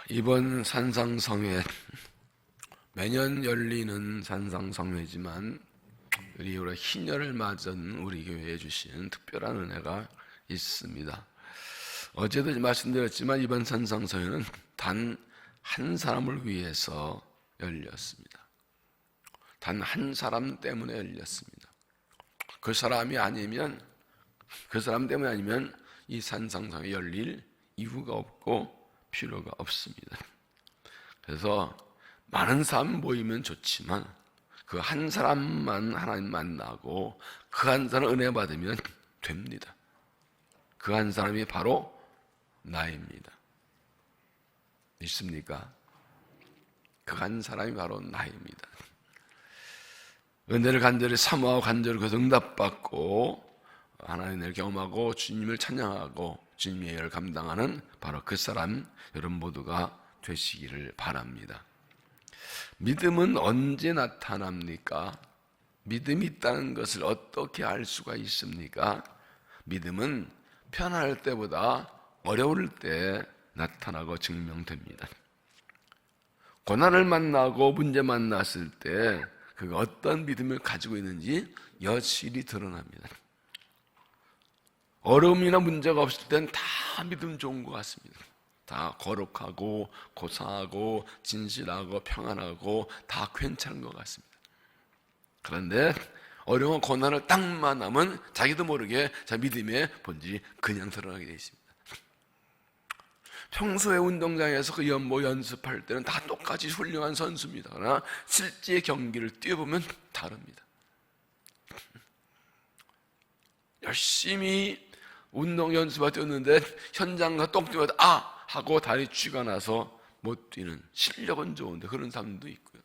이번 산상성회, 매년 열리는 산상성회지만 우리 올해 희년을 맞은 우리 교회에 주신 특별한 은혜가 있습니다. 어제도 말씀드렸지만 이번 산상성회는 단 한 사람을 위해서 열렸습니다. 단 한 사람 때문에 열렸습니다. 그 사람 때문에 아니면 이 산상성회 열릴 이유가 없고 필요가 없습니다. 그래서 많은 사람 모이면 좋지만 그 한 사람만 하나님 만나고 그 한 사람 은혜 받으면 됩니다. 그 한 사람이 바로 나입니다. 믿습니까? 그 한 사람이 바로 나입니다. 은혜를 간절히 사모하고 간절히 그 응답받고 하나님을 경험하고 주님을 찬양하고 주님의 일을 감당하는 바로 그 사람 여러분 모두가 되시기를 바랍니다. 믿음은 언제 나타납니까? 믿음이 있다는 것을 어떻게 알 수가 있습니까? 믿음은 편할 때보다 어려울 때 나타나고 증명됩니다. 고난을 만나고 문제 만났을 때 그가 어떤 믿음을 가지고 있는지 여실히 드러납니다. 어려움이나 문제가 없을 땐 다 믿음 좋은 것 같습니다. 다 거룩하고 고상하고 진실하고 평안하고 다 괜찮은 것 같습니다. 그런데 어려운 고난을 딱 만나면 자기도 모르게 자 믿음의 본질이 그냥 드러나게 되어 있습니다. 평소에 운동장에서 그 연보 연습할 때는 다 똑같이 훌륭한 선수입니다. 그러나 실제 경기를 뛰어보면 다릅니다. 열심히 운동 연습할 때 뛰었는데 현장과 똑 뛰어도 하고 다리 쥐가 나서 못 뛰는, 실력은 좋은데 그런 사람도 있고요.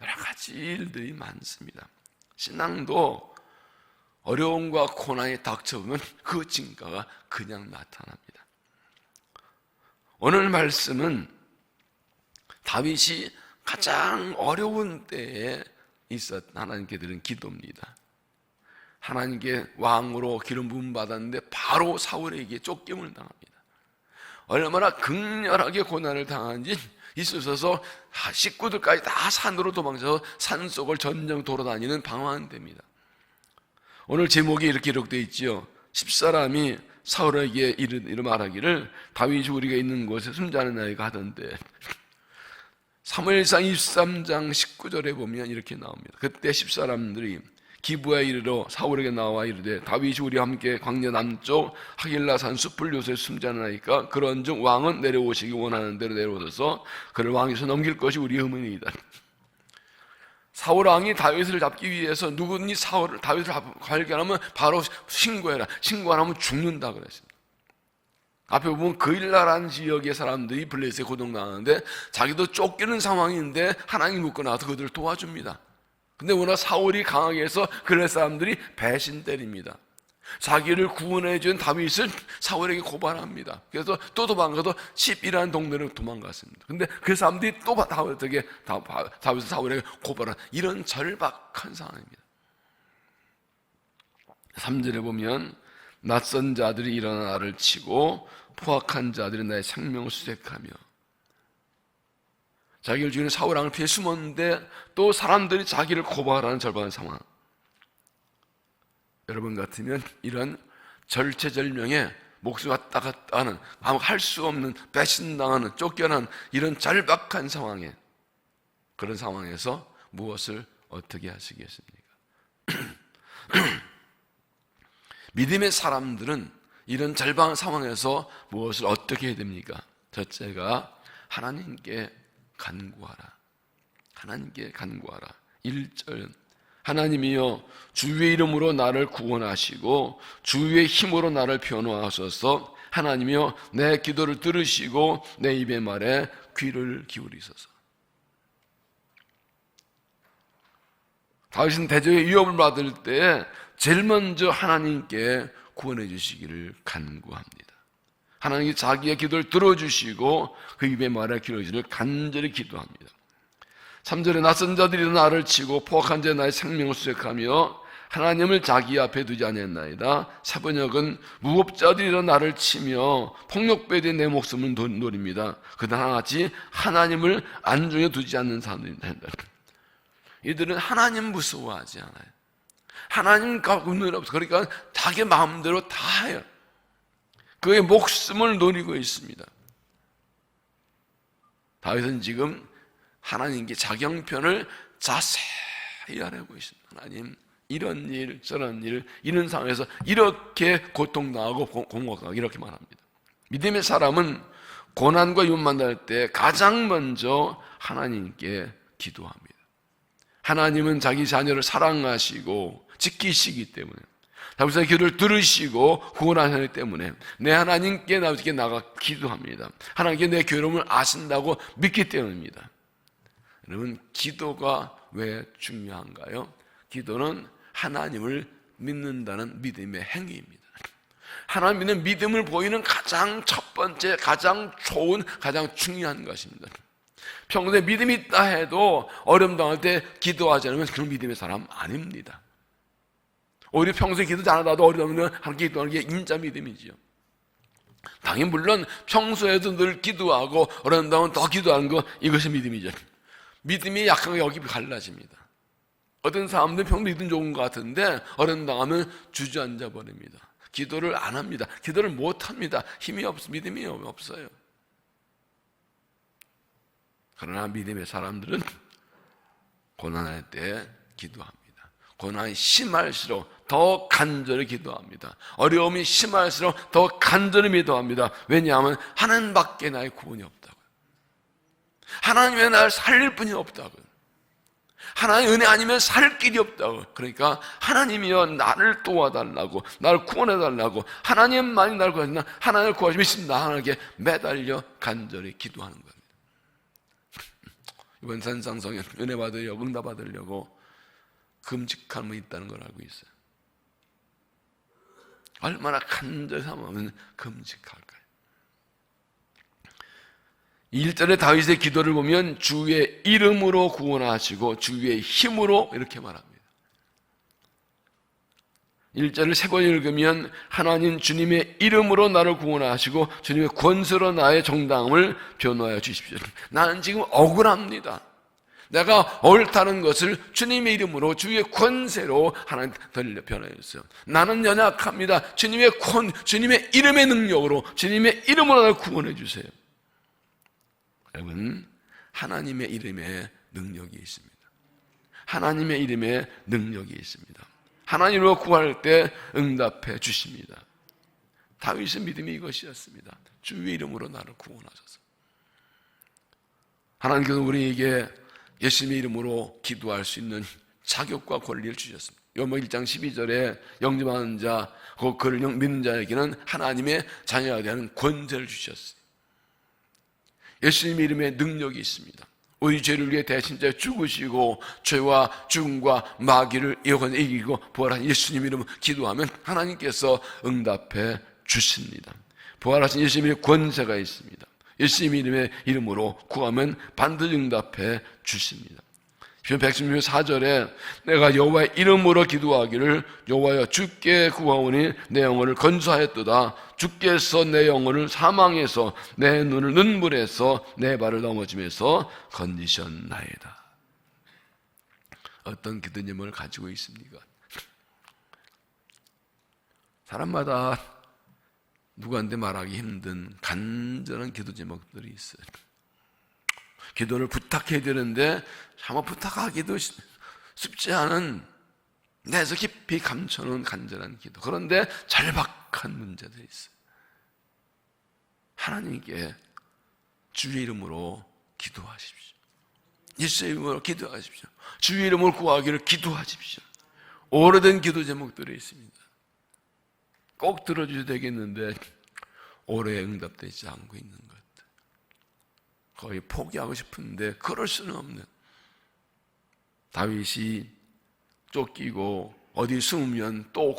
여러 가지 일들이 많습니다. 신앙도 어려움과 고난이 닥쳐오면 그 증가가 그냥 나타납니다. 오늘 말씀은 다윗이 가장 어려운 때에 하나님께 드린 기도입니다. 하나님께 왕으로 기름 부음 받았는데 바로 사울에게 쫓김을 당합니다. 얼마나 극렬하게 고난을 당한지 있으셔서 식구들까지 다 산으로 도망쳐서 산속을 전정 돌아다니는 방황됩니다. 오늘 제목이 이렇게 기록되어 있지요. 10사람이 사울에게 이르 말하기를 다윗이 우리가 있는 곳에 숨자는 아이가 하던데, 사무엘상 23장 19절에 보면 이렇게 나옵니다. 그때 10사람들이 기브아에 이르러 사울에게 나와 이르되 다윗이 우리와 함께 광야 남쪽 하길라산 숲을 요새 숨자나이까 그런즉 왕은 내려오시기 원하는 대로 내려오셔서 그를 왕에서 넘길 것이 우리의 의문이다. 사울 왕이 다윗을 잡기 위해서 누구니 다윗을 발견하면 바로 신고해라. 신고 안 하면 죽는다 그랬습니다. 앞에 보면 그일라라는 지역의 사람들이 블레셋에 고동당하는데 자기도 쫓기는 상황인데 하나님이 묶고 나서 그들을 도와줍니다. 근데 워낙 사울이 강하게 해서 그럴 사람들이 배신 때립니다. 자기를 구원해 준 다윗을 사울에게 고발합니다. 그래서 또 도망가서 십이라는 동네로 도망갔습니다. 근데 그 사람들이 또 다윗을 사울에게 고발한 이런 절박한 상황입니다. 3절에 보면 낯선 자들이 일어나 나를 치고 포악한 자들이 나의 생명을 수색하며, 자기를 죽이는 사울 왕을 피해 숨었는데 또 사람들이 자기를 고발하는 절박한 상황. 여러분 같으면 이런 절체절명에 목숨 왔다 갔다 하는, 아무 할 수 없는, 배신당하는, 쫓겨난 이런 절박한 상황에, 그런 상황에서 무엇을 어떻게 하시겠습니까? 믿음의 사람들은 이런 절박한 상황에서 무엇을 어떻게 해야 됩니까? 첫째가 하나님께 간구하라. 하나님께 간구하라. 1절, 하나님이여 주의 이름으로 나를 구원하시고 주의 힘으로 나를 변호하소서. 하나님이여 내 기도를 들으시고 내 입의 말에 귀를 기울이소서. 다윗은 대적의 위협을 받을 때 제일 먼저 하나님께 구원해 주시기를 간구합니다. 하나님이 자기의 기도를 들어주시고 그 입의 말에 귀를 기울이시기를 간절히 기도합니다. 3절에 낯선 자들이 나를 치고 포악한 자들이 나의 생명을 수색하며 하나님을 자기 앞에 두지 아니했나이다. 사번역은 무법자들이 나를 치며 폭력배들이 내 목숨을 노립니다. 그들은 하나같이 하나님을 안중에 두지 않는 사람들이다. 이들은 하나님 무서워하지 않아요. 하나님 가운데 없어. 그러니까 자기 마음대로 다 해요. 그의 목숨을 노리고 있습니다. 다윗은 지금 하나님께 자기 형편을 자세히 알아보고 있습니다. 하나님, 이런 일, 저런 일, 이런 상황에서 이렇게 고통당하고 공고하고 이렇게 말합니다. 믿음의 사람은 고난과 위험 만날 때 가장 먼저 하나님께 기도합니다. 하나님은 자기 자녀를 사랑하시고 지키시기 때문에, 다윗의 기도를 들으시고 구원하셨기 때문에 내 하나님께 나가 기도합니다. 하나님께 내 괴로움을 아신다고 믿기 때문입니다. 여러분, 기도가 왜 중요한가요? 기도는 하나님을 믿는다는 믿음의 행위입니다. 하나님 믿는 믿음을 보이는 가장 첫 번째, 가장 좋은, 가장 중요한 것입니다. 평소에 믿음이 있다 해도 어려움 당할 때 기도하지 않으면 그런 믿음의 사람 아닙니다. 오히려 평소에 기도하지 않아도 어려우면 함께 기도하는 게 인자 믿음이지요. 당연히 물론 평소에도 늘 기도하고 어려움 당하면 더 기도하는 거, 이것이 믿음이죠. 믿음이 약한 거 여기 갈라집니다. 어떤 사람들은 평소 믿음 좋은 것 같은데 어려움 당하면 주저앉아 버립니다. 기도를 안 합니다. 기도를 못 합니다. 믿음이 없어요. 그러나 믿음의 사람들은 고난할 때 기도합니다. 고난이 심할수록 더 간절히 기도합니다. 어려움이 심할수록 더 간절히 기도합니다. 왜냐하면 하나님밖에 나의 구원이 없다고요. 하나님 외에 나를 살릴 분이 없다고요. 하나님의 은혜 아니면 살 길이 없다고. 그러니까 하나님이여 나를 도와달라고, 나를 구원해달라고, 하나님만이 나를 구하시나 하나님을 구하시면 나 하나님께 매달려 간절히 기도하는 겁니다. 이번 산상성에 은혜 받으려고, 응답 받으려고 금식한 분이 있다는 걸 알고 있어요. 얼마나 간절히 하면 금식할까요? 1절에 다윗의 기도를 보면 주의 이름으로 구원하시고 주의 힘으로 이렇게 말합니다. 1절을 세 번 읽으면 하나님 주님의 이름으로 나를 구원하시고 주님의 권세로 나의 정당함을 변호하여 주십시오. 나는 지금 억울합니다. 내가 옳다는 것을 주님의 이름으로 주의 권세로 하나님 변호해 주세요. 나는 연약합니다. 주님의 이름의 능력으로, 주님의 이름으로 나를 구원해 주세요. 여러분, 하나님의 이름에 능력이 있습니다. 하나님의 이름에 능력이 있습니다. 하나님으로 구할 때 응답해 주십니다. 다윗의 믿음이 이것이었습니다. 주의 이름으로 나를 구원하소서. 하나님께서 우리에게 예수님의 이름으로 기도할 수 있는 자격과 권리를 주셨습니다. 요한복음 1장 12절에 영접하는 자, 그를 믿는 자에게는 하나님의 자녀가 되는 권세를 주셨어요. 예수님의 이름에 능력이 있습니다. 우리 죄를 위해 대신자 죽으시고 죄와 죽음과 마귀를 이기고 부활한 예수님 이름으로 기도하면 하나님께서 응답해 주십니다. 부활하신 예수님의 권세가 있습니다. 예수님 이름으로 구하면 반드시 응답해 주십니다. 116편 4절에 내가 여호와의 이름으로 기도하기를 여호와여 주께 구하오니 내 영혼을 건수하였도다. 주께서 내 영혼을 사망에서 내 눈을 눈물에서 내 발을 넘어짐에서 건지셨나이다. 어떤 기도 제목을 가지고 있습니까? 사람마다 누구한테 말하기 힘든 간절한 기도 제목들이 있어요. 기도를 부탁해야 되는데 아마 부탁하기도 쉽지 않은 내에서 깊이 감춰놓은 간절한 기도. 그런데 절박한 문제들이 있어요. 하나님께 주의 이름으로 기도하십시오. 예수의 이름으로 기도하십시오. 주의 이름으로 구하기를 기도하십시오. 오래된 기도 제목들이 있습니다. 꼭 들어주셔야 되겠는데 오래 응답되지 않고 있는 것. 거의 포기하고 싶은데 그럴 수는 없는, 다윗이 쫓기고 어디 숨으면 또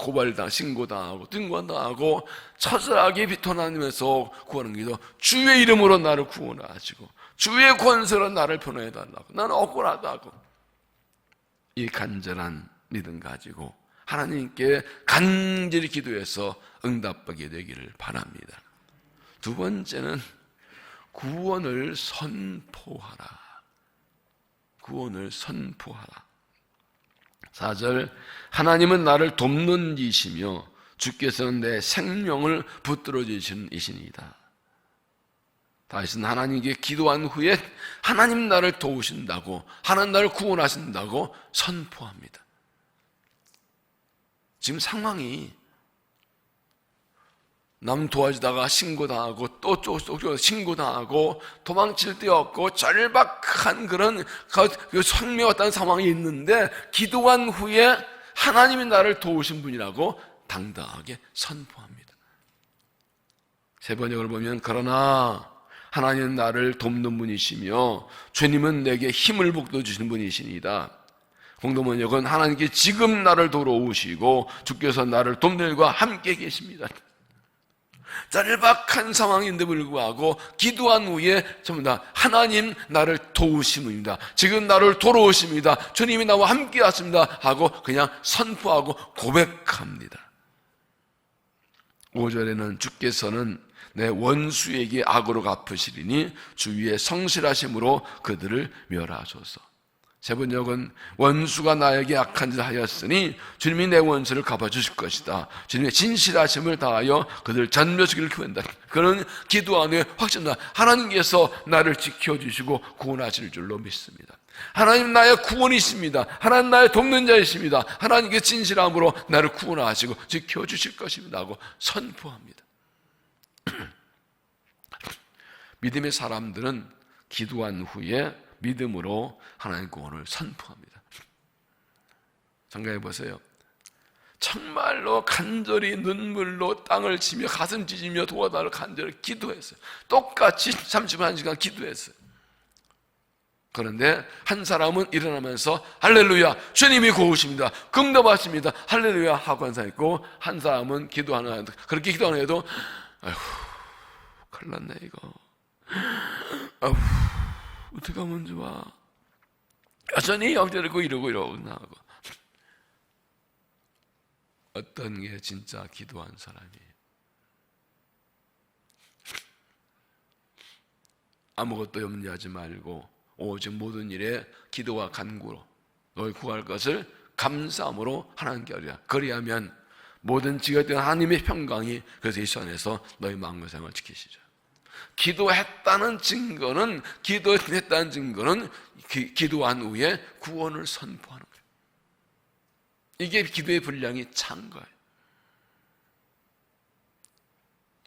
신고당하고 등관당하고 처절하게 비난하면서 구하는 기도, 주의 이름으로 나를 구원하시고 주의 권세로 나를 변호해달라고, 나는 억울하다고. 이 간절한 믿음 가지고 하나님께 간절히 기도해서 응답받게 되기를 바랍니다. 두 번째는 구원을 선포하라. 구원을 선포하라. 4절, 하나님은 나를 돕는 이시며 주께서는 내 생명을 붙들어 주시는 이시니이다. 다윗은 하나님께 기도한 후에 하나님 나를 도우신다고, 하나님 나를 구원하신다고 선포합니다. 지금 상황이 남 도와주다가 신고당하고 또 신고당하고 도망칠 데 없고 절박한 그런 성명 같다는 상황이 있는데 기도한 후에 하나님이 나를 도우신 분이라고 당당하게 선포합니다. 세 번역을 보면 그러나 하나님은 나를 돕는 분이시며 주님은 내게 힘을 북돋주시는 분이시니이다. 공동번역은 하나님께 지금 나를 돌아오시고 주께서 나를 돕는 일과 함께 계십니다. 절박한 상황인데 불구하고 기도한 후에 전부 다 하나님 나를 도우심입니다. 지금 나를 돌아오십니다. 주님이 나와 함께 하십니다 하고 그냥 선포하고 고백합니다. 5절에는 주께서는 내 원수에게 악으로 갚으시리니 주 위에 성실하심으로 그들을 멸하소서. 세 번역은 원수가 나에게 악한 짓을 하였으니 주님이 내 원수를 갚아주실 것이다. 주님의 진실하심을 다하여 그들 전멸시키기를 구한다. 그런 기도 안에 확신다. 하나님께서 나를 지켜주시고 구원하실 줄로 믿습니다. 하나님 나의 구원이십니다. 하나님 나의 돕는 자이십니다. 하나님께 진실함으로 나를 구원하시고 지켜주실 것입니다 하고 선포합니다. 믿음의 사람들은 기도한 후에 믿음으로 하나님의 구원을 선포합니다. 생각해 보세요. 정말로 간절히 눈물로 땅을 치며 가슴 찢으며 도와달라고 간절히 기도했어요. 똑같이 31시간 기도했어요. 그런데 한 사람은 일어나면서 할렐루야 주님이 고우십니다. 응답하십니다. 할렐루야 하고 한 사람 있고, 한 사람은 기도하는, 그렇게 기도하는 애도 아휴 큰일 났네 이거, 아휴 어떻게 하면 좋아, 여전히 엎드리고 이러고 나하고. 어떤 게 진짜 기도한 사람이에요? 아무것도 염려하지 말고 오직 모든 일에 기도와 간구로 너희 구할 것을 감사함으로 하나님께 아뢰라. 그리하면 모든 지각된 하나님의 평강이 그래서 이 시간에서 너희 마음과 생활을 지키시죠. 기도했다는 증거는 기도한 후에 구원을 선포하는 거예요. 이게 기도의 분량이 찬 거예요.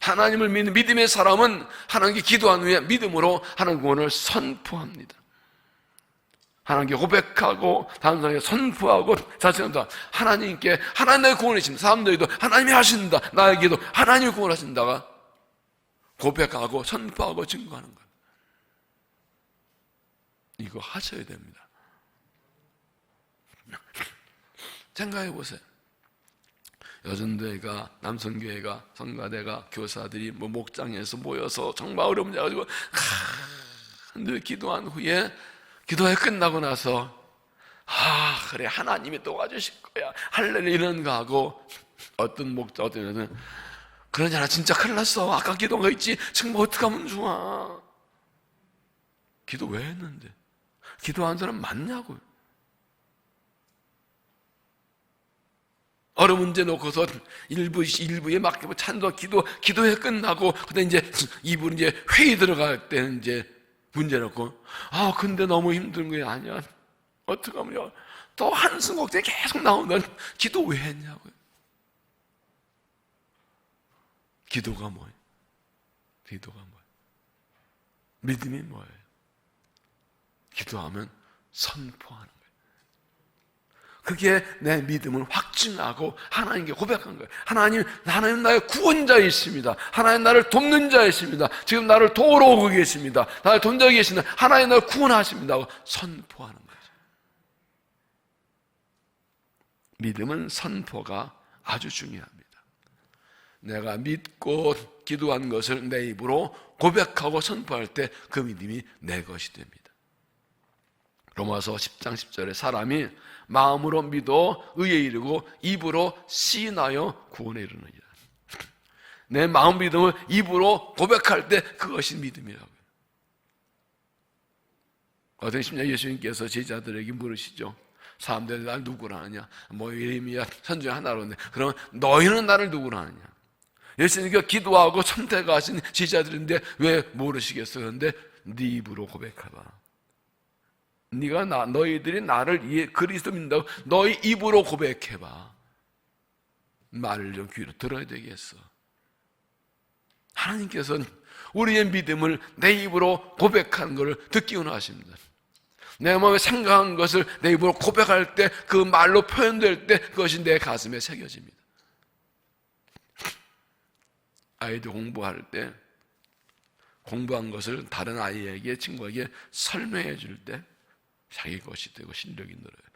하나님을 믿는 믿음의 사람은 하나님께 기도한 후에 믿음으로 하나님 구원을 선포합니다. 하나님께 고백하고 다른 사람에게 선포하고 자신도 하나님께 하나님 나의 구원이십니다. 사람들도 하나님이 하신다, 나에게도 하나님이 구원하신다가 고백하고 선포하고 증거하는 거예요. 이거 하셔야 됩니다. 생각해 보세요. 여전도회가, 남성교회가, 성가대가, 교사들이 목장에서 모여서 정말 어려운 일 가지고 늘 기도한 후에 기도회 끝나고 나서 그래 하나님이 도와주실 거야 할렐루야 이런 거 하고, 어떤 목자 어떤 애는 그러잖아 진짜 큰일 났어 아까 기도한 거 있지 정말 어떻게 하면 좋아. 기도 왜 했는데? 기도한 사람 맞냐고요. 어려운 문제 놓고서 일부에 맡기고 찬도 기도회 끝나고, 그다음에 이제 2부 이제 회의 들어갈 때는 이제 문제 놓고, 근데 너무 힘든 게 아니야. 어떻게 하면 또 한숨 곡제 계속 나오면 기도 왜 했냐고요. 기도가 뭐예요? 기도가 뭐예요? 믿음이 뭐예요? 기도하면 선포하는 거예요. 그게 내 믿음을 확증하고 하나님께 고백한 거예요. 하나님 나의 구원자이십니다. 하나님 나를 돕는 자이십니다. 지금 나를 도우러 오고 계십니다. 나를 돕는 자 계십니다. 하나님 나를 구원하십니다 하고 선포하는 거죠. 믿음은 선포가 아주 중요합니다. 내가 믿고 기도한 것을 내 입으로 고백하고 선포할 때 그 믿음이 내 것이 됩니다. 로마서 10장 10절에 사람이 마음으로 믿어 의에 이르고 입으로 시인하여 구원에 이르느니라. 내 마음 믿음을 입으로 고백할 때 그것이 믿음이라고요. 어떤 심지어 예수님께서 제자들에게 물으시죠. 사람들이 날 누구라 하느냐? 뭐 예레미야 선지자 하나로는데 그러면 너희는 나를 누구라 하느냐? 예수님께서 기도하고 선택하신 제자들인데 왜 모르시겠어? 그런데 네 입으로 고백해봐. 네가 너희들이 나를 그리스도 믿는다고 너희 입으로 고백해봐. 말을 좀 귀로 들어야 되겠어. 하나님께서는 우리의 믿음을 내 입으로 고백하는 것을 듣기 원하십니다. 내 마음에 생각한 것을 내 입으로 고백할 때 그 말로 표현될 때 그것이 내 가슴에 새겨집니다. 아이들 공부할 때 공부한 것을 다른 아이에게 친구에게 설명해 줄 때 자기 것이 되고 실력이 늘어요.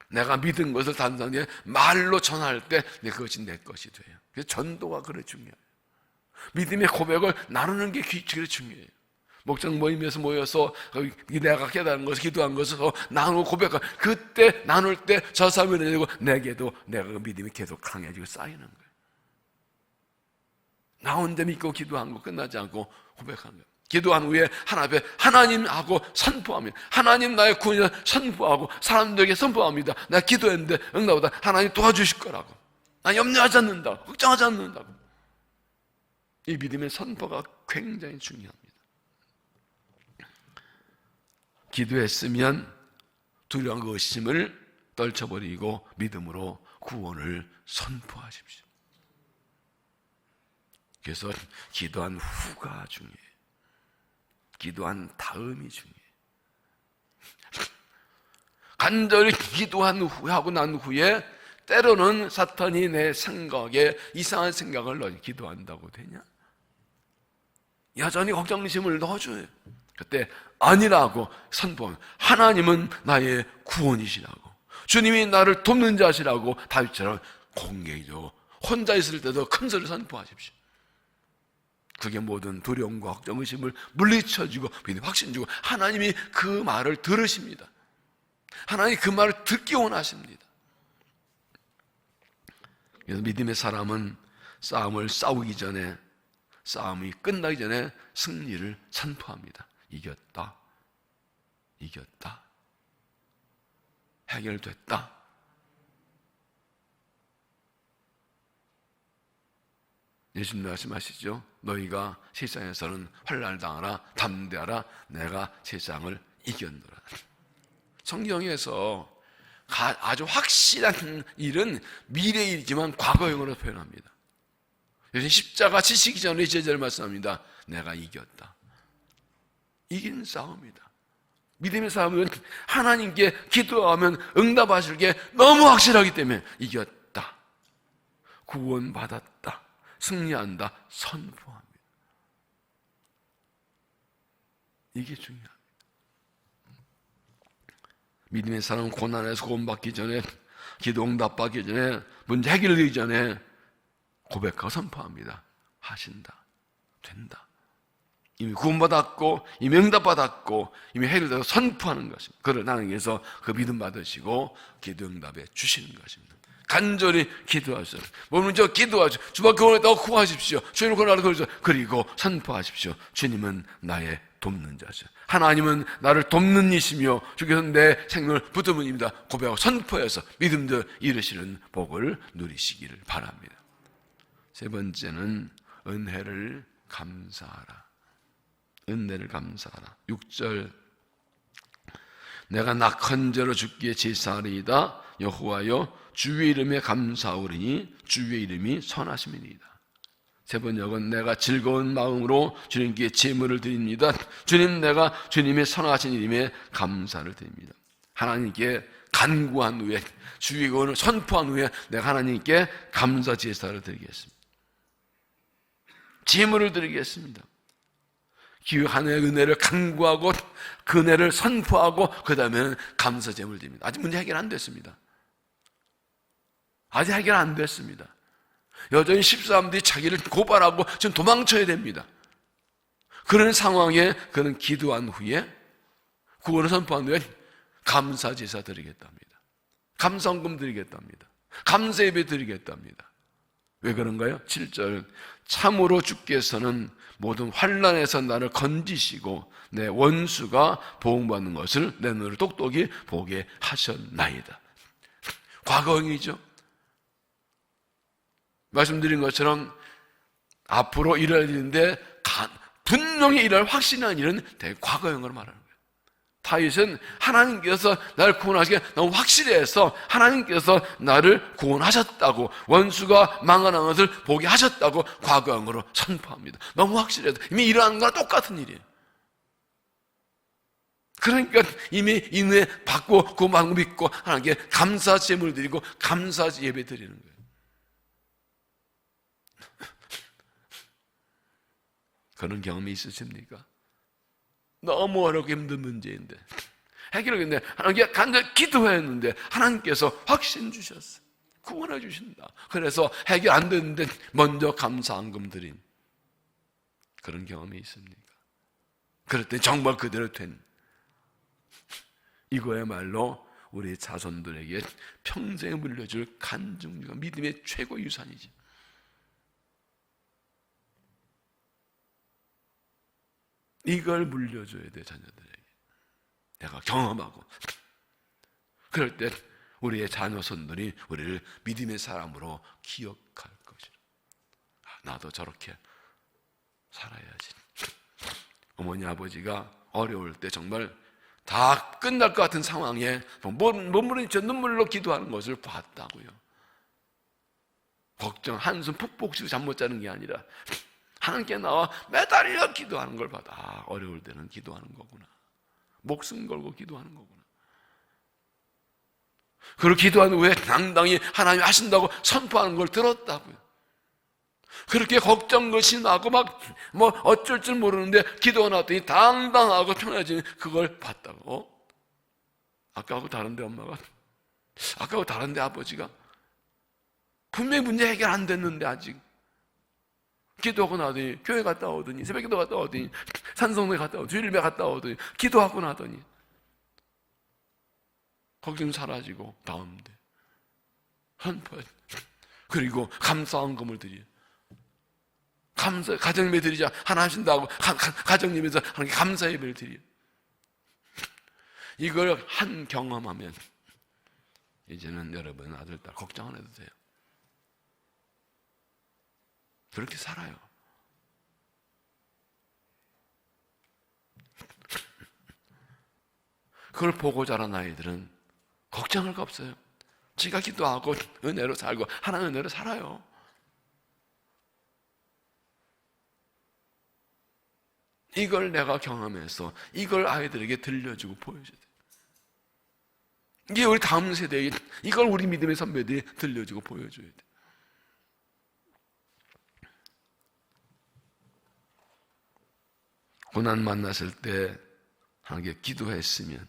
내가 믿은 것을 다른 사람에게 말로 전할 때 그것이 내 것이 돼요. 그래서 전도가 그래 중요해요. 믿음의 고백을 나누는 게 그래 중요해요. 목장 모임에서 모여서 내가 깨달은 것을 기도한 것을 나누고 고백하고 그때 나눌 때 저 사람이 되고 내게도 내가 그 믿음이 계속 강해지고 쌓이는 거예요. 나 혼자 믿고 기도한 거 끝나지 않고 고백하는 거예요. 기도한 후에 하나님 앞에 하나님하고 선포합니다. 하나님 나의 구원을 선포하고 사람들에게 선포합니다. 내가 기도했는데 응답하다 하나님 도와주실 거라고. 나 염려하지 않는다. 걱정하지 않는다고. 이 믿음의 선포가 굉장히 중요합니다. 기도했으면 두려운 의심을 떨쳐버리고 믿음으로 구원을 선포하십시오. 그래서 기도한 후가 중요해요. 기도한 다음이 중요해요. 간절히 기도한 후에 하고 난 후에 때로는 사탄이 내 생각에 이상한 생각을 넣어 기도한다고 되냐? 여전히 걱정심을 넣어줘요. 그때 아니라고 선포하면 하나님은 나의 구원이시라고 주님이 나를 돕는 자시라고 다윗처럼 공개적으로 혼자 있을 때도 큰 소리를 선포하십시오. 그게 모든 두려움과 걱정, 의심을 물리쳐주고 확신 주고 하나님이 그 말을 들으십니다. 하나님이 그 말을 듣기 원하십니다. 그래서 믿음의 사람은 싸움을 싸우기 전에 싸움이 끝나기 전에 승리를 선포합니다. 이겼다. 이겼다. 해결됐다. 예수님 말씀하시죠. 너희가 세상에서는 환난을 당하라 담대하라 내가 세상을 이겼노라. 성경에서 아주 확실한 일은 미래의 일이지만 과거형으로 표현합니다. 요즘 십자가 지시기 전에 제자를 말씀합니다. 내가 이겼다. 이긴 싸움이다. 믿음의 싸움은 하나님께 기도하면 응답하실 게 너무 확실하기 때문에 이겼다. 구원받았다. 승리한다. 선포합니다. 이게 중요합니다. 믿음의 사람은 고난에서 구원받기 전에 기도 응답받기 전에 문제 해결되기 전에 고백하고 선포합니다. 하신다. 된다. 이미 구원받았고 이미 응답받았고 이미 해결되고 선포하는 것입니다. 그걸 하나님께서 그 믿음 받으시고 기도 응답해 주시는 것입니다. 간절히 기도하십시오. 먼저 기도하십시오. 주밖에 원했다고 구하십시오. 주님을 권하라 그러죠. 그리고 선포하십시오. 주님은 나의 돕는 자죠. 하나님은 나를 돕는 이시며 주께서 내 생명을 붙드는 분입니다. 고백하고 선포해서 믿음도 이루시는 복을 누리시기를 바랍니다. 세 번째는 은혜를 감사하라. 은혜를 감사하라. 6절 내가 낙헌제로 주께 제사하리이다. 여호와여 주의 이름에 감사하오리니 주의 이름이 선하심이니이다. 세 번역은 내가 즐거운 마음으로 주님께 제물을 드립니다. 주님 내가 주님의 선하신 이름에 감사를 드립니다. 하나님께 간구한 후에 주의 구원을 선포한 후에 내가 하나님께 감사 제사를 드리겠습니다. 제물을 드리겠습니다. 하나님의 은혜를 간구하고 그 은혜를 선포하고 그 다음에는 감사 제물을 드립니다. 아직 문제 해결 안 됐습니다. 아직 해결 안 됐습니다. 여전히 13사람들이 자기를 고발하고 지금 도망쳐야 됩니다. 그런 상황에 그는 기도한 후에 구원을 선포한 후에 감사 제사 드리겠답니다. 감사헌금 드리겠답니다. 감사 예배 드리겠답니다. 왜 그런가요? 7절, 참으로 주께서는 모든 환난에서 나를 건지시고 내 원수가 보응받는 것을 내 눈으로 똑똑히 보게 하셨나이다. 과거형이죠. 말씀드린 것처럼 앞으로 일어날 일인데 분명히 일어날 확신한 일은 과거형으로 말하는 거예요. 다윗은 하나님께서 나를 구원하시게 너무 확실해서 하나님께서 나를 구원하셨다고, 원수가 망하는 것을 보게 하셨다고 과거형으로 선포합니다. 너무 확실해서 이미 일어난 거랑 똑같은 일이에요. 그러니까 이미 인내 받고 그 마음 믿고 하나님께 감사 제물 드리고 감사 예배 드리는 거예요. 그런 경험이 있으십니까? 너무 어렵고 힘든 문제인데 해결하겠는데 하나님께 간절히 기도했는데 하나님께서 확신 주셨어요. 구원해 주신다. 그래서 해결 안 됐는데 먼저 감사헌금 드린 그런 경험이 있습니까? 그럴 때 정말 그대로 된 이거야말로 우리 자손들에게 평생 물려줄 간증과 믿음의 최고 유산이지. 이걸 물려줘야 돼, 자녀들에게. 내가 경험하고. 그럴 때 우리의 자녀손들이 우리를 믿음의 사람으로 기억할 것이라. 나도 저렇게 살아야지. 어머니 아버지가 어려울 때 정말 다 끝날 것 같은 상황에 몸부림쳐 눈물로 기도하는 것을 봤다고요. 걱정, 한숨 푹푹 쉬고 잠 못 자는 게 아니라 하나님께 나와 매달려 기도하는 걸 받아. 어려울 때는 기도하는 거구나. 목숨 걸고 기도하는 거구나. 그리고 기도한 후에 당당히 하나님이 하신다고 선포하는 걸 들었다고요. 그렇게 걱정 것이 나고 막 어쩔 줄 모르는데 기도가 나왔더니 당당하고 편해지는 그걸 봤다고. 아까하고 다른데 엄마가, 아까하고 다른데 아버지가 분명히 문제 해결 안 됐는데 아직 기도하고 나더니 교회 갔다 오더니 새벽 기도 갔다 오더니 산성회 갔다 오더니 주일배 갔다 오더니 기도하고 나더니 걱정 사라지고 다음데 헌포 그리고 감사헌금을 드려 감사 가정예배 드리자 하나 하신다고 가정예배에서 하나님께 감사 예배를 드려. 이걸 한 경험하면 이제는 여러분 아들 딸 걱정 안 해도 돼요. 그렇게 살아요. 그걸 보고 자란 아이들은 걱정할 거 없어요. 지가 기도하고 은혜로 살고 하나님 은혜로 살아요. 이걸 내가 경험해서 이걸 아이들에게 들려주고 보여줘야 돼요. 이게 우리 다음 세대에 이걸 우리 믿음의 선배들이 들려주고 보여줘야 돼요. 고난 만났을 때 하나님께 기도했으면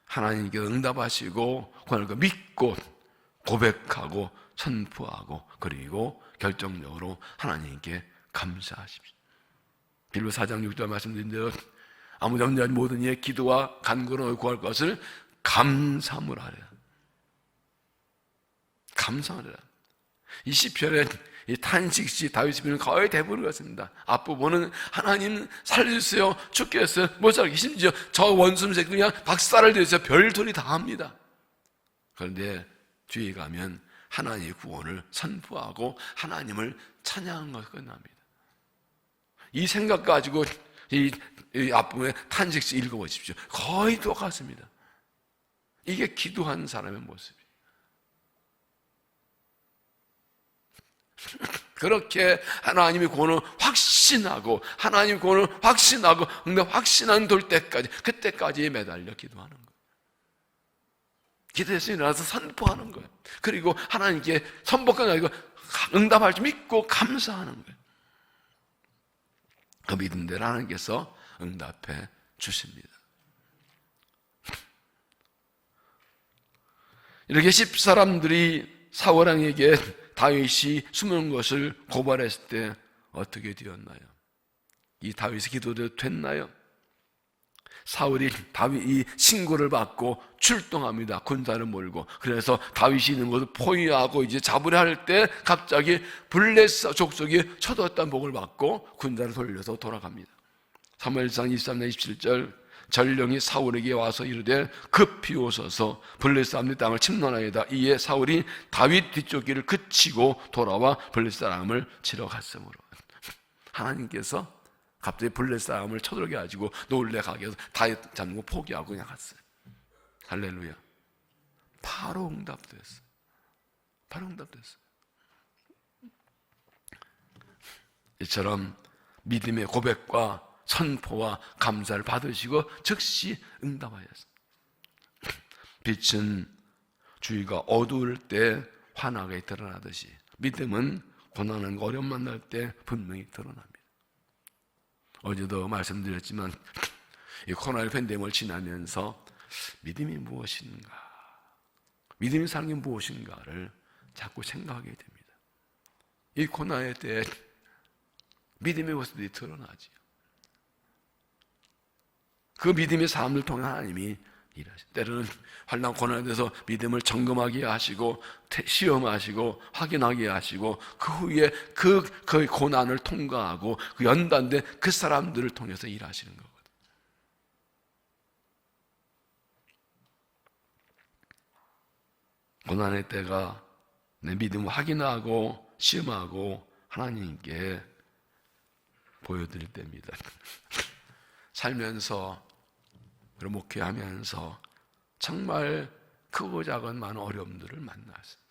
하나님께 응답하시고 고난을 믿고 고백하고 선포하고 그리고 결정적으로 하나님께 감사하십시오. 빌보 4장 6절 말씀드린 대로 아무 정죄하지 모든 이의 기도와 간구로 구할 것을 감사함으로 하라. 감사하라. 이 시편에 이 탄식시 다윗 시편은 거의 대부분 같습니다. 앞부분은 하나님 살려주세요, 주께서 못 살게, 심지어 저 원수는 그냥 박살을 내서 별소리 다 합니다. 그런데 뒤에 가면 하나님의 구원을 선포하고 하나님을 찬양한 것이 끝납니다. 이 생각 가지고 이 앞부분에 탄식시 읽어보십시오. 거의 똑같습니다. 이게 기도한 사람의 모습이에요. 그렇게 하나님의 구원을 확신하고 하나님의 구원을 확신하고 근데 확신한 돌 때까지 그때까지 매달려 기도하는 거예요. 기도해서 일어나서 선포하는 거예요. 그리고 하나님께 선포가 아니고 응답할 줄 믿고 감사하는 거예요. 그 믿음대로 하나님께서 응답해 주십니다. 이렇게 10사람들이 사울왕에게 다윗이 숨은 것을 고발했을 때 어떻게 되었나요? 이 다윗의 기도대로 됐나요? 사울이 다윗이 신고를 받고 출동합니다. 군사를 몰고. 그래서 다윗이 있는 것을 포위하고 이제 잡으려 할 때 갑자기 블레셋 족속이 쳐들었다는 복을 받고 군사를 돌려서 돌아갑니다. 사무엘상 23장 27절 전령이 사울에게 와서 이르되 급히 오소서 블레셋 사람들의 땅을 침노하나이다. 이에 사울이 다윗 뒤쪽 길을 그치고 돌아와 블레셋 사람을 치러 갔으므로. 하나님께서 갑자기 블레셋 사람을 쳐들게 가지고 놀래가게 해서 다윗 잡는 거 포기하고 그냥 갔어요. 할렐루야. 바로 응답됐어요. 바로 응답됐어요. 이처럼 믿음의 고백과 선포와 감사를 받으시고 즉시 응답하였습니다. 빛은 주위가 어두울 때 환하게 드러나듯이 믿음은 고난과 어려움 만날 때 분명히 드러납니다. 어제도 말씀드렸지만 이 코로나 팬데믹을 지나면서 믿음이 무엇인가, 믿음이 사는 게 무엇인가를 자꾸 생각하게 됩니다. 이 코로나에 대해 믿음의 모습들이 드러나지요. 그 믿음의 삶을 통해 하나님이 일하시죠. 때로는 환난 고난에 대해서 믿음을 점검하게 하시고 시험하시고 확인하게 하시고 그 후에 그 고난을 통과하고 그 연단된 그 사람들을 통해서 일하시는 거거든요. 고난의 때가 내 믿음을 확인하고 시험하고 하나님께 보여드릴 때입니다. 살면서 그리고 목회하면서 정말 크고 작은 많은 어려움들을 만났습니다.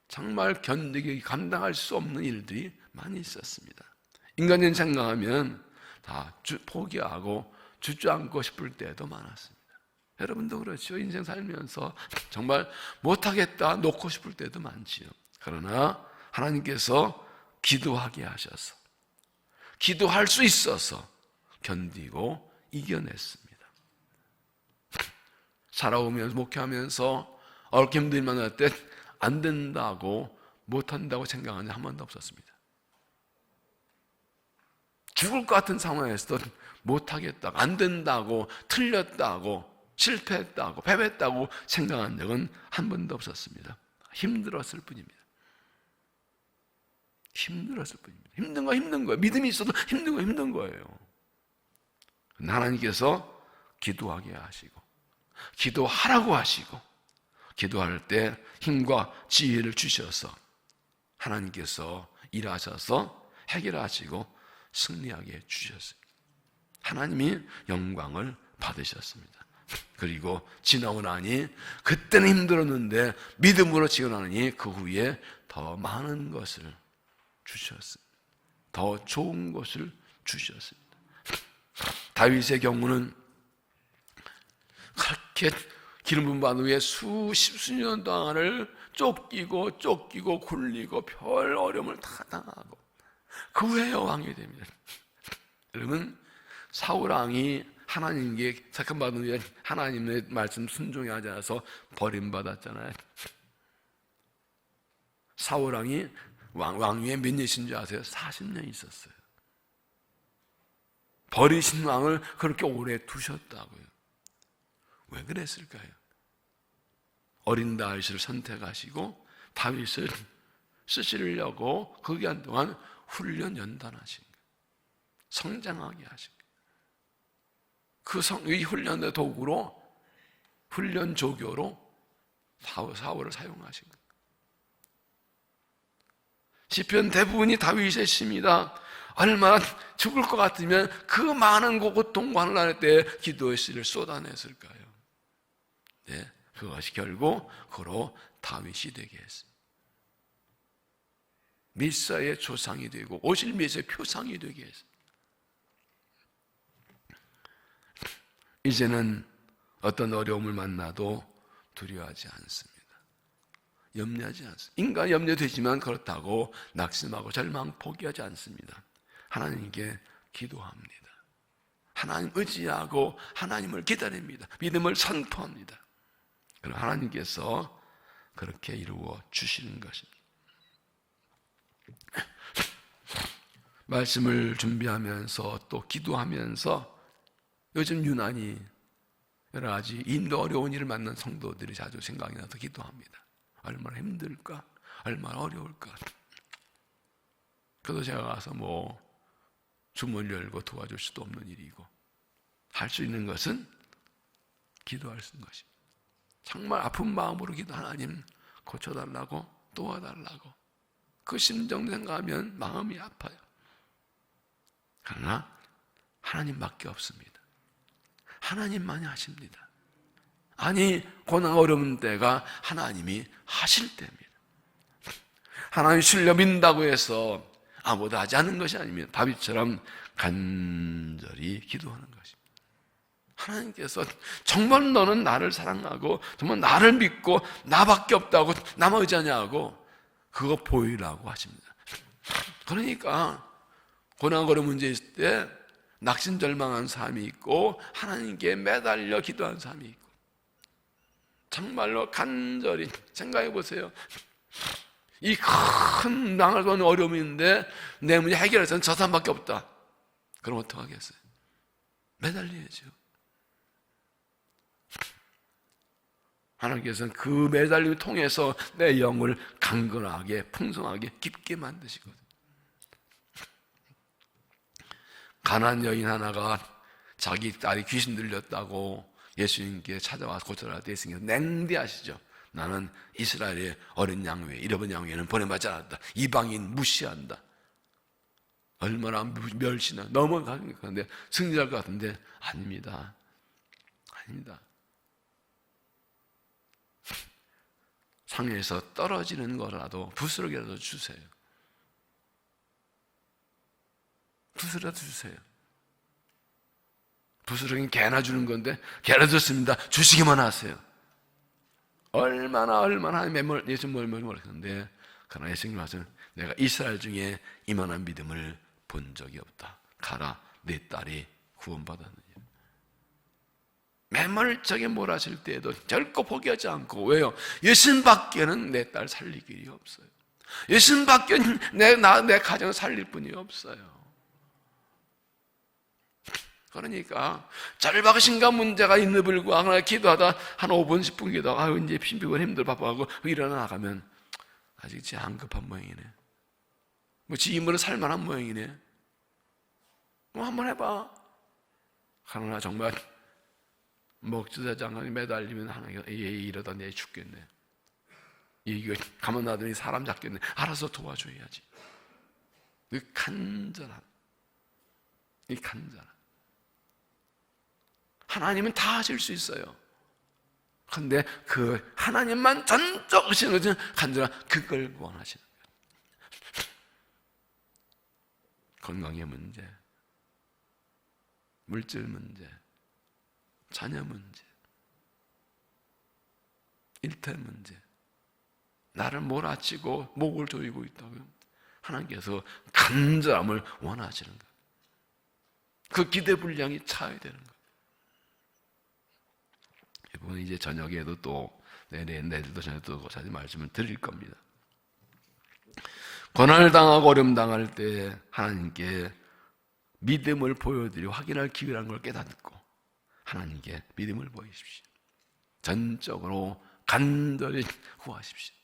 정말 견디기 감당할 수 없는 일들이 많이 있었습니다. 인간적인 생각하면 다 포기하고 주저앉고 싶을 때도 많았습니다. 여러분도 그렇죠. 인생 살면서 정말 못하겠다 놓고 싶을 때도 많지요. 그러나 하나님께서 기도하게 하셔서 기도할 수 있어서 견디고 이겨냈습니다. 살아오면서 목회하면서 어렵게 힘든 일 만날 때 안 된다고 못한다고 생각한 적 한 번도 없었습니다. 죽을 것 같은 상황에서도 못하겠다고 안 된다고 틀렸다고 실패했다고 패배했다고 생각한 적은 한 번도 없었습니다. 힘들었을 뿐입니다. 힘들었을 뿐입니다. 힘든 거예요. 믿음이 있어도 힘든 거예요. 하나님께서 기도하게 하시고 기도하라고 하시고 기도할 때 힘과 지혜를 주셔서 하나님께서 일하셔서 해결하시고 승리하게 주셨습니다. 하나님이 영광을 받으셨습니다. 그리고 지나고 나니 그때는 힘들었는데 믿음으로 지어나니 그 후에 더 많은 것을 주셨습니다. 더 좋은 것을 주셨습니다. 다윗의 경우는 그렇게 기름 부음 받은 후에 수년 동안을 쫓기고 굴리고 별 어려움을 다 당하고 그 후에 왕이 됩니다. 여러분, 사울 왕이 하나님께 택함받은 후에 하나님의 말씀 순종히 하지 않아서 버림받았잖아요. 사울 왕이 왕위에 몇 년이신 줄 아세요? 40년 있었어요. 버리신 왕을 그렇게 오래 두셨다고요. 왜 그랬을까요? 어린 다윗을 선택하시고 다윗을 쓰시려고 그 기간 동안 훈련 연단하신 거예요. 성장하게 하신 거예요. 이 훈련의 도구로 훈련 조교로 사울을 사용하신 거예요. 시편 대부분이 다윗의 시입니다. 얼마나 죽을 것 같으면 그 많은 고통과 환난의 때에 기도의 씨를 쏟아냈을까요? 네, 그것이 결국 그로 다윗이 되게 했습니다. 미사의 조상이 되고 오실 메시아의 표상이 되게 했습니다. 이제는 어떤 어려움을 만나도 두려워하지 않습니다. 염려하지 않습니다. 인간 염려되지만 그렇다고 낙심하고 절망 포기하지 않습니다. 하나님께 기도합니다. 하나님 의지하고 하나님을 기다립니다. 믿음을 선포합니다. 그럼 하나님께서 그렇게 이루어 주시는 것입니다. 말씀을 준비하면서 또 기도하면서 요즘 유난히 여러 가지 인도 어려운 일을 만난 성도들이 자주 생각이 나서 기도합니다. 얼마나 힘들까? 얼마나 어려울까? 그래서 제가 가서 주문 열고 도와줄 수도 없는 일이고, 할 수 있는 것은 기도할 수 있는 것입니다. 정말 아픈 마음으로 기도, 하나님 고쳐달라고, 도와달라고. 그 심정 생각하면 마음이 아파요. 그러나 하나님밖에 없습니다. 하나님만이 하십니다. 아니, 고난 어려운 때가 하나님이 하실 때입니다. 하나님 신뢰 믿는다고 해서 아무도 하지 않는 것이 아닙니다. 다윗처럼 간절히 기도하는 것입니다. 하나님께서 정말 너는 나를 사랑하고 정말 나를 믿고 나밖에 없다고 나만 의지하냐고 그거 보이라고 하십니다. 그러니까 고난 어려운 문제 있을 때 낙심절망한 사람이 있고 하나님께 매달려 기도하는 사람이 있고, 정말로 간절히 생각해 보세요. 이 큰 나를 도는 어려움이 있는데 내 문제 해결해서는 저 사람밖에 없다. 그럼 어떡하겠어요? 매달려야죠. 하나님께서는 그 매달림을 통해서 내 영을 강건하게, 풍성하게, 깊게 만드시거든요. 가난한 여인 하나가 자기 딸이 귀신 들렸다고 예수님께 찾아와서 고쳐라 때 예수님께서 냉대하시죠. 나는 이스라엘의 어린 양 외에, 잃어버린 양 외에는 보내받지 않았다. 이방인 무시한다. 얼마나 멸시나 넘어가니까. 근데 승리할 것 같은데 아닙니다. 아닙니다. 상에서 떨어지는 거라도 부스러기라도 주세요. 부스러기라도 주세요. 부스러기는 개나 주는 건데 개나 줬습니다. 주시기만 하세요. 얼마나 예수님 모르겠는데, 그러나 예수님 와서 내가 이스라엘 중에 이만한 믿음을 본 적이 없다. 가라, 내 딸이 구원받았느냐. 매몰차게 몰아칠 때에도 결코 포기하지 않고. 왜요? 예수님밖에는 내 딸 살릴 길이 없어요. 예수님밖에는 내 가정을 살릴 분이 없어요. 그러니까 짧으신가 문제가 있는 불구하고 기도하다 한 5분 10분 기도하다 이제 피곤 힘들어 바빠하고 일어나 나가면 아직 지 안 급한 모양이네. 지 힘으로 살만한 모양이네. 한번 해봐. 그러나 정말 먹지도 장관이 매달리면 하나님께서 이러다 내 죽겠네. 이거 가만 놔두니 사람 잡겠네. 알아서 도와줘야지. 이 간절함. 하나님은 다 하실 수 있어요. 그런데 그 하나님만 전적 하시는 것은 간절한 그걸 원하시는 거예요. 건강의 문제, 물질 문제, 자녀 문제, 일터 문제, 나를 몰아치고 목을 조이고 있다고요. 하나님께서 간절함을 원하시는 거예요. 그 기대 분량이 차야 되는 거예요. 이번 이제 저녁에도 또 내일도 저녁에도 자세히 말씀을 드릴 겁니다. 고난을 당하고 어려움 당할 때 하나님께 믿음을 보여드리고 확인할 기회라는 걸 깨닫고 하나님께 믿음을 보이십시오. 전적으로 간절히 구하십시오.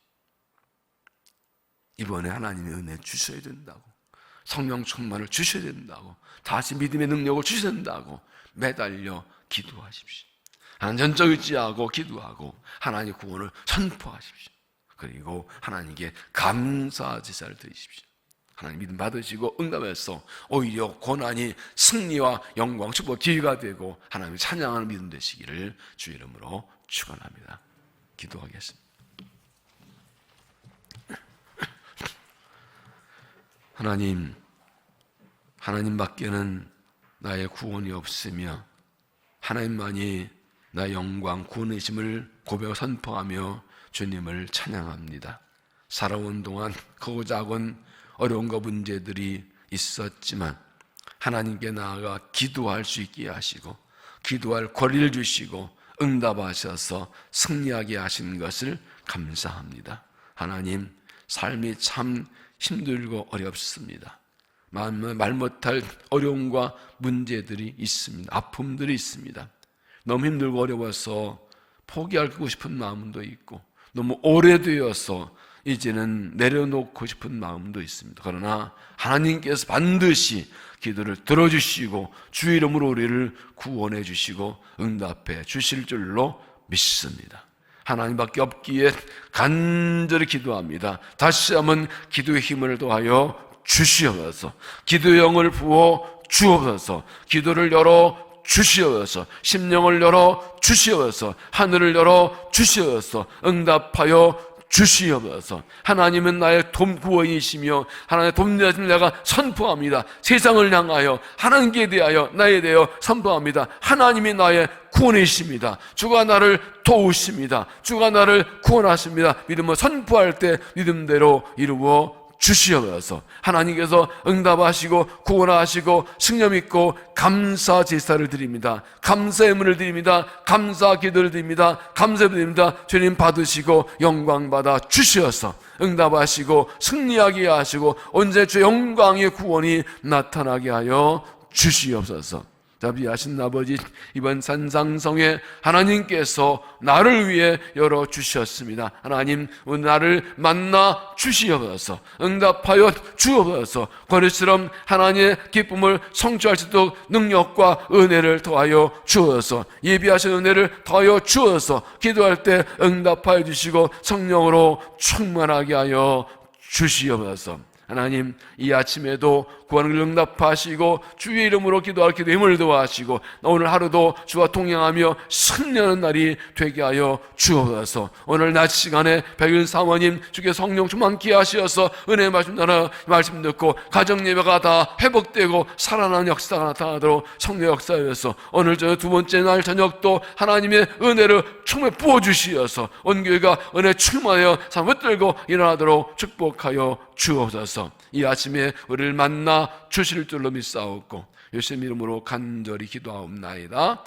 이번에 하나님의 은혜 주셔야 된다고, 성령 충만을 주셔야 된다고, 다시 믿음의 능력을 주셔야 된다고 매달려 기도하십시오. 하나님 전적 의지하고 기도하고 하나님의 구원을 선포하십시오. 그리고 하나님께 감사 제사를 드리십시오. 하나님 믿음 받으시고 응답해서 오히려 고난이 승리와 영광, 축복, 기회가 되고 하나님을 찬양하는 믿음 되시기를 주의 이름으로 축원합니다. 기도하겠습니다. 하나님밖에는 나의 구원이 없으며 하나님만이 나의 영광, 구원이심을 고백하고 선포하며 주님을 찬양합니다. 살아온 동안 크고 작은 어려움과 문제들이 있었지만 하나님께 나아가 기도할 수 있게 하시고 기도할 권리를 주시고 응답하셔서 승리하게 하신 것을 감사합니다. 하나님, 삶이 참 힘들고 어렵습니다. 말 못할 어려움과 문제들이 있습니다. 아픔들이 있습니다. 너무 힘들고 어려워서 포기하고 싶은 마음도 있고, 너무 오래되어서 이제는 내려놓고 싶은 마음도 있습니다. 그러나 하나님께서 반드시 기도를 들어주시고 주 이름으로 우리를 구원해 주시고 응답해 주실 줄로 믿습니다. 하나님밖에 없기에 간절히 기도합니다. 다시 한번 기도의 힘을 더하여 주시옵소서. 기도의 영을 부어 주옵소서. 기도를 열어 주시옵소서. 심령을 열어 주시옵소서. 하늘을 열어 주시옵소서. 응답하여 주시옵소서. 하나님은 나의 구원이시며 하나님의 돕는 내가 선포합니다. 세상을 향하여 하나님께 대하여 나에 대하여 선포합니다. 하나님이 나의 구원이십니다. 주가 나를 도우십니다. 주가 나를 구원하십니다. 믿음을 선포할 때 믿음대로 이루어 주시옵소서. 하나님께서 응답하시고 구원하시고 승려 믿고 감사 제사를 드립니다. 감사 예물을 드립니다. 감사 기도를 드립니다. 감사 드립니다. 주님 받으시고 영광 받아 주시어서 응답하시고 승리하게 하시고 언제 주 영광의 구원이 나타나게 하여 주시옵소서. 자비하신 아버지, 이번 산상성에 하나님께서 나를 위해 열어주셨습니다. 하나님, 나를 만나 주시옵소서. 응답하여 주옵소서. 거리처럼 하나님의 기쁨을 성취할 수 있도록 능력과 은혜를 더하여 주옵소서. 예비하신 은혜를 더하여 주옵소서. 기도할 때 응답하여 주시고 성령으로 충만하게 하여 주시옵소서. 하나님, 이 아침에도 구원을 응답하시고 주의 이름으로 기도할 기도 힘을 더하시고 오늘 하루도 주와 동행하며 승리하는 날이 되게 하여 주옵소서. 오늘 낮 시간에 백윤 사모님 주께 성령 충만케 하시어서 은혜의 말씀 나눠 말씀 듣고 가정 예배가 다 회복되고 살아나는 역사가 나타나도록 성령 역사여서 오늘 저 두 번째 날 저녁도 하나님의 은혜를 충만히 부어주시어서 온 교회가 은혜 충만하여 삶 붙들고 일어나도록 축복하여 주옵소서. 이 아침에 우리를 만나 주실 줄로 믿사옵고 예수님 이름으로 간절히 기도하옵나이다.